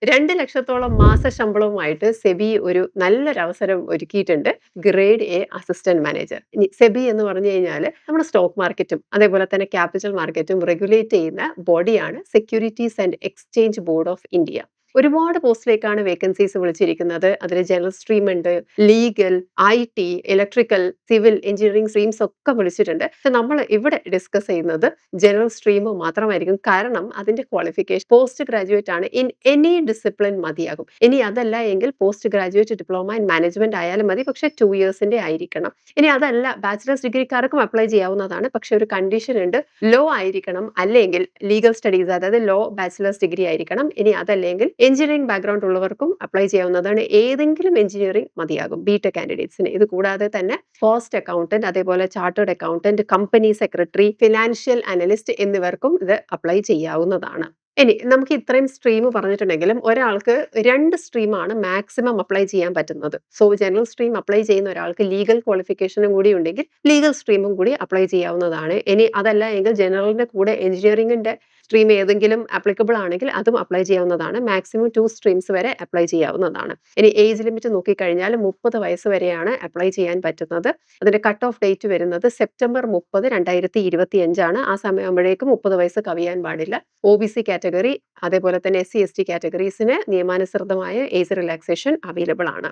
2,00,000-ഓളം മാസ ശമ്പളവുമായിട്ട് സെബി ഒരു നല്ലൊരവസരം ഒരുക്കിയിട്ടുണ്ട്. Grade A assistant manager. ഇനി സെബി എന്ന് പറഞ്ഞു കഴിഞ്ഞാല് നമ്മുടെ സ്റ്റോക്ക് മാർക്കറ്റും, അതേപോലെ തന്നെ ക്യാപിറ്റൽ മാർക്കറ്റും റെഗുലേറ്റ് ചെയ്യുന്ന ബോഡിയാണ് securities and exchange board of India. ഒരുപാട് പോസ്റ്റിലേക്കാണ് വേക്കൻസീസ് വിളിച്ചിരിക്കുന്നത്. അതിൽ ജനറൽ സ്ട്രീം ഉണ്ട്, legal, IT, electrical, civil engineering streams ഒക്കെ വിളിച്ചിട്ടുണ്ട്. പക്ഷെ നമ്മൾ ഇവിടെ ഡിസ്കസ് ചെയ്യുന്നത് ജനറൽ സ്ട്രീം മാത്രമായിരിക്കും. കാരണം അതിന്റെ ക്വാളിഫിക്കേഷൻ പോസ്റ്റ് ഗ്രാജുവേറ്റ് ആണ്. ഇൻ എനി ഡിസിപ്ലിൻ മതിയാകും. ഇനി അതല്ല എങ്കിൽ post graduate diploma in management ആയാലും മതി. പക്ഷെ 2 ഇയേഴ്സിന്റെ ആയിരിക്കണം. ഇനി അതല്ല ബാച്ചിലേഴ്സ് ഡിഗ്രിക്കാർക്കും അപ്ലൈ ചെയ്യാവുന്നതാണ്. പക്ഷെ ഒരു കണ്ടീഷൻ ഉണ്ട്, ലോ ആയിരിക്കണം, അല്ലെങ്കിൽ ലീഗൽ സ്റ്റഡീസ്, അതായത് ലോ ബാച്ചിലേഴ്സ് ഡിഗ്രി ആയിരിക്കണം. ഇനി അതല്ലെങ്കിൽ എഞ്ചിനീയറിംഗ് ബാക്ക്ഗ്രൗണ്ട് ഉള്ളവർക്കും അപ്ലൈ ചെയ്യാവുന്നതാണ്. ഏതെങ്കിലും എഞ്ചിനീയറിംഗ് മതിയാകും ബിടെക് കാൻഡിഡേറ്റ്സിന്. ഇത് കൂടാതെ തന്നെ കോസ്റ്റ് അക്കൗണ്ടന്റ്, അതേപോലെ chartered accountant, company secretary, financial analyst എന്നിവർക്കും ഇത് അപ്ലൈ ചെയ്യാവുന്നതാണ്. ഇനി നമുക്ക് ഇത്രയും സ്ട്രീം പറഞ്ഞിട്ടുണ്ടെങ്കിലും ഒരാൾക്ക് 2 സ്ട്രീമാണ് മാക്സിമം അപ്ലൈ ചെയ്യാൻ പറ്റുന്നത്. സോ ജനറൽ സ്ട്രീം അപ്ലൈ ചെയ്യുന്ന ഒരാൾക്ക് ലീഗൽ ക്വാളിഫിക്കേഷനും കൂടി ഉണ്ടെങ്കിൽ ലീഗൽ സ്ട്രീമും കൂടി അപ്ലൈ ചെയ്യാവുന്നതാണ്. ഇനി അതല്ല എങ്കിൽ ജനറലിന്റെ കൂടെ എഞ്ചിനീയറിംഗിന്റെ സ്ട്രീം ഏതെങ്കിലും ആപ്ലിക്കബിൾ ആണെങ്കിൽ അതും അപ്ലൈ ചെയ്യാവുന്നതാണ്. മാക്സിമം 2 സ്ട്രീംസ് വരെ അപ്ലൈ ചെയ്യാവുന്നതാണ്. ഇനി ഏജ് ലിമിറ്റ് നോക്കിക്കഴിഞ്ഞാൽ 30 വയസ്സ് വരെയാണ് അപ്ലൈ ചെയ്യാൻ പറ്റുന്നത്. അതിന്റെ കട്ട് ഓഫ് ഡേറ്റ് വരുന്നത് സെപ്റ്റംബർ 30, 2025 ആണ്. ആ സമയമാകുമ്പോഴേക്കും 30 വയസ്സ് കവിയാൻ പാടില്ല. OBC കാറ്റഗറി, അതേപോലെ തന്നെ SC/ST കാറ്റഗറീസിന് നിയമാനുസൃതമായ ഏജ് റിലാക്സേഷൻ അവൈലബിൾ ആണ്.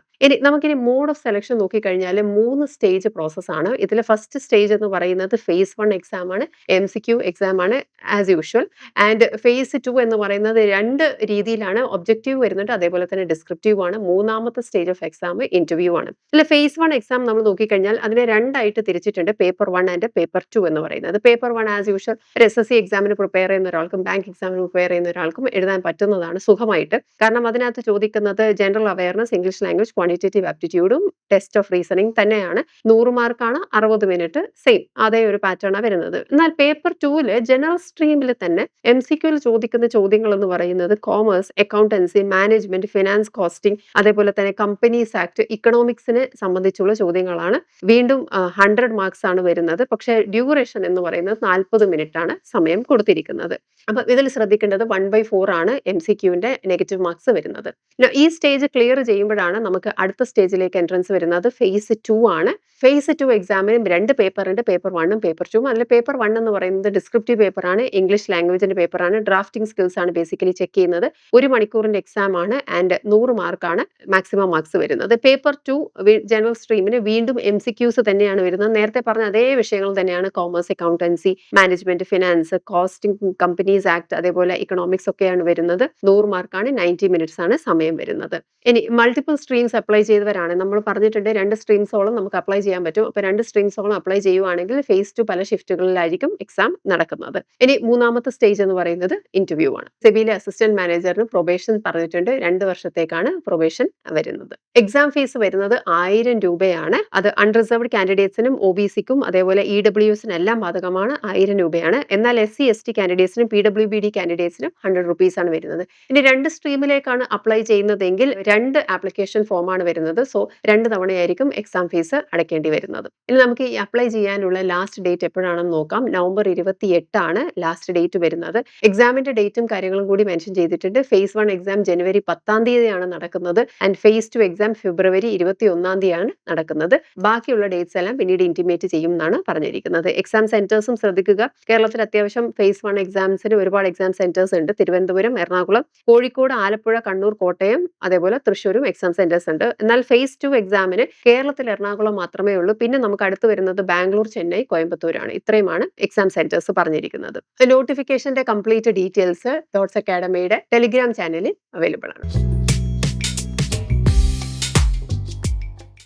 നമുക്കിനി മോഡ് ഓഫ് സെലക്ഷൻ നോക്കിക്കഴിഞ്ഞാൽ 3 സ്റ്റേജ് പ്രോസസ് ആണ്. ഇതിൽ ഫസ്റ്റ് സ്റ്റേജ് എന്ന് പറയുന്നത് ഫേസ് 1 എക്സാം ആണ്. MCQ എക്സാം ആണ് ആസ് യൂഷ്വൽ. ആൻഡ് ഫേസ് 2 എന്ന് പറയുന്നത് 2 രീതിയിലാണ്. ഒബ്ജക്റ്റീവ് വരുന്നുണ്ട്, അതേപോലെ തന്നെ ഡിസ്ക്രിപ്റ്റീവ് ആണ്. മൂന്നാമത്തെ സ്റ്റേജ് ഓഫ് എക്സാം ഇന്റർവ്യൂ ആണ്. ഇതിൽ ഫേസ് 1 എക്സാം നമ്മൾ നോക്കിക്കഴിഞ്ഞാൽ അതിനെ 2 ആയിട്ട് തിരിച്ചിട്ടുണ്ട്. പേപ്പർ 1 ആൻഡ് പേപ്പർ 2 എന്ന് പറയുന്നത്. പേപ്പർ 1 ആസ് യൂഷ്വൽ SSC എക്സാമിന് പ്രിപ്പയർ ചെയ്യുന്ന ഒരാൾക്കും ബാങ്ക് എക്സാമിന് പ്രിപ്പയർ ചെയ്യുന്ന ഒരാൾക്കും എഴുതാൻ പറ്റുന്നതാണ് സുഖമായിട്ട്. കാരണം അതിനകത്ത് ചോദിക്കുന്നത് general awareness, English language, quantitative ആപ്റ്റിറ്റ്യൂഡും ടെസ്റ്റ് ഓഫ് റീസണിംഗ് തന്നെയാണ്. 100 മാർക്കാണ്, 60 മിനിറ്റ്, സെയിം അതേ ഒരു പാറ്റേൺ ആണ് വരുന്നത്. എന്നാൽ പേപ്പർ 2 ജനറൽ സ്ട്രീമിൽ തന്നെ MCQൽ ചോദിക്കുന്ന ചോദ്യങ്ങൾ എന്ന് പറയുന്നത് commerce, accountancy, management, finance, costing, അതേപോലെ തന്നെ കമ്പനീസ് ആക്ട്, ഇക്കണോമിക്സിനെ സംബന്ധിച്ചുള്ള ചോദ്യങ്ങളാണ്. വീണ്ടും 100 മാർക്സ് ആണ് വരുന്നത്. പക്ഷേ ഡ്യൂറേഷൻ എന്ന് പറയുന്നത് 40 മിനിറ്റ് ആണ് സമയം കൊടുത്തിരിക്കുന്നത്. അപ്പൊ ഇതിൽ ശ്രദ്ധിക്കേണ്ടത് 1/4 ആണ് MCQന്റെ നെഗറ്റീവ് മാർക്സ് വരുന്നത്. ഈ സ്റ്റേജ് ക്ലിയർ ചെയ്യുമ്പോഴാണ് നമുക്ക് അടുത്ത സ്റ്റേജിലേക്ക് എൻട്രൻസ് വരുന്നത്. ഫേസ് 2 ആണ്. ഫേസ് 2 എക്സാമിനും 2 പേപ്പർ ഉണ്ട്. പേപ്പർ 1ഉം പേപ്പർ 2ഉം. അതിൽ പേപ്പർ 1 എന്ന് പറയുന്നത് ഡിസ്ക്രിപ്റ്റീവ് പേപ്പർ ആണ്, ഇംഗ്ലീഷ് ലാംഗ്വേജിന്റെ പേപ്പർ ആണ്. ഡ്രാഫ്റ്റിംഗ് സ്കിൽസ് ആണ് ബേസിക്കലി ചെക്ക് ചെയ്യുന്നത്. 1 മണിക്കൂറിന്റെ എക്സാം ആണ്. ആൻഡ് 100 മാർക്കാണ് മാക്സിമം മാർക്സ് വരുന്നത്. പേപ്പർ 2 ജനറൽ സ്ട്രീമിന് വീണ്ടും MCQs തന്നെയാണ് വരുന്നത്. നേരത്തെ പറഞ്ഞ അതേ വിഷയങ്ങൾ തന്നെയാണ്. Commerce, accountancy, management, finance, costing, companies act, അതേപോലെ ഇക്കണോമിക്സ് ഒക്കെയാണ് വരുന്നത്. 100 മാർക്കാണ്, 90 മിനിറ്റ്സ് ആണ് സമയം വരുന്നത്. ഇനി മൾട്ടിപ്പിൾ സ്ട്രീംസ് അപ്ലൈ ചെയ്തവരാണ്. നമ്മൾ പറഞ്ഞിട്ടുണ്ട് 2 സ്ട്രീംസോളം നമുക്ക് അപ്ലൈ ചെയ്യാൻ പറ്റും. അപ്പൊ 2 സ്ട്രീംസോളം അപ്ലൈ ചെയ്യുവാണെങ്കിൽ ഫേസ് 2 പല ഷിഫ്റ്റുകളിലായിരിക്കും എക്സാം നടക്കുന്നത്. ഇനി മൂന്നാമത്തെ സ്റ്റേജ് എന്ന് പറയുന്നത് ഇന്റർവ്യൂ ആണ്. സെബിയിലെ അസിസ്റ്റന്റ് മാനേജറിന് പ്രൊബേഷൻ പറഞ്ഞിട്ടുണ്ട്. 2 വർഷത്തേക്കാണ് പ്രൊബേഷൻ വരുന്നത്. എക്സാം ഫീസ് വരുന്നത് 1000 രൂപയാണ്. അത് അൺറിസർവ്ഡ് കാൻഡിഡേറ്റ്സിനും OBCക്കും അതേപോലെ EWSനും എല്ലാം ബാധകമാണ്. 1000 രൂപയാണ്. എന്നാൽ SC/ST കാൻഡിഡേറ്റ്സിനും PWBD കാൻഡിഡേറ്റ്സിനും 100 റുപ്പീസ് ആണ് വരുന്നത്. ഇനി 2 സ്ട്രീമിലേക്കാണ് അപ്ലൈ ചെയ്യുന്നതെങ്കിൽ 2 ആപ്ലിക്കേഷൻ ഫോമാണ് വരുന്നത്. സോ 2 തവണയായിരിക്കും എക്സാം ഫീസ് അടയ്ക്കേണ്ടി വരുന്നത്. ഇനി നമുക്ക് ഈ അപ്ലൈ ചെയ്യാനുള്ള ലാസ്റ്റ് ഡേറ്റ് എപ്പോഴാണെന്ന് നോക്കാം. നവംബർ 28 ആണ് ലാസ്റ്റ് ഡേറ്റ് വരുന്നത്. എക്സാമിന്റെ ഡേറ്റും കാര്യങ്ങളും കൂടി മെൻഷൻ ചെയ്തിട്ടുണ്ട്. ഫേസ് 1 എക്സാം ജനുവരി 10 തീയതിയാണ് നടക്കുന്നത്. ആൻഡ് ഫേസ് 2 എക്സാം ഫെബ്രുവരി 21 തീയതിയാണ് നടക്കുന്നത്. ബാക്കിയുള്ള ഡേറ്റ്സ് എല്ലാം പിന്നീട് ഇന്റിമേറ്റ് ചെയ്യും എന്നാണ് പറഞ്ഞിരിക്കുന്നത്. എക്സാം സെന്റേഴ്സും ശ്രദ്ധിക്കുക. കേരളത്തിൽ അത്യാവശ്യം ഫേസ് 1 എക്സാംസിന് ഒരുപാട് എക്സാം സെന്റേഴ്സ് ഉണ്ട്. തിരുവനന്തപുരം, എറണാകുളം, കോഴിക്കോട്, ആലപ്പുഴ, കണ്ണൂർ, കോട്ടയം, അതേപോലെ തൃശ്ശൂരും എക്സാം സെന്റേഴ്സ് ഉണ്ട്. എന്നാൽ ഫേസ് 2 എക്സാമിന് കേരളത്തിൽ എറണാകുളം മാത്രമേ ഉള്ളൂ. പിന്നെ നമുക്ക് അടുത്ത് വരുന്നത് ബാംഗ്ലൂർ, ചെന്നൈ, കോയമ്പത്തൂരാണ്. ഇത്രയുമാണ് എക്സാം സെന്റേഴ്സ് പറഞ്ഞിരിക്കുന്നത്. നോട്ടിഫിക്കേഷന്റെ കംപ്ലീറ്റ് ഡീറ്റെയിൽസ് ഡോട്ട്സ് അക്കാഡമിയുടെ ടെലിഗ്രാം ചാനലിൽ അവൈലബിൾ ആണ്.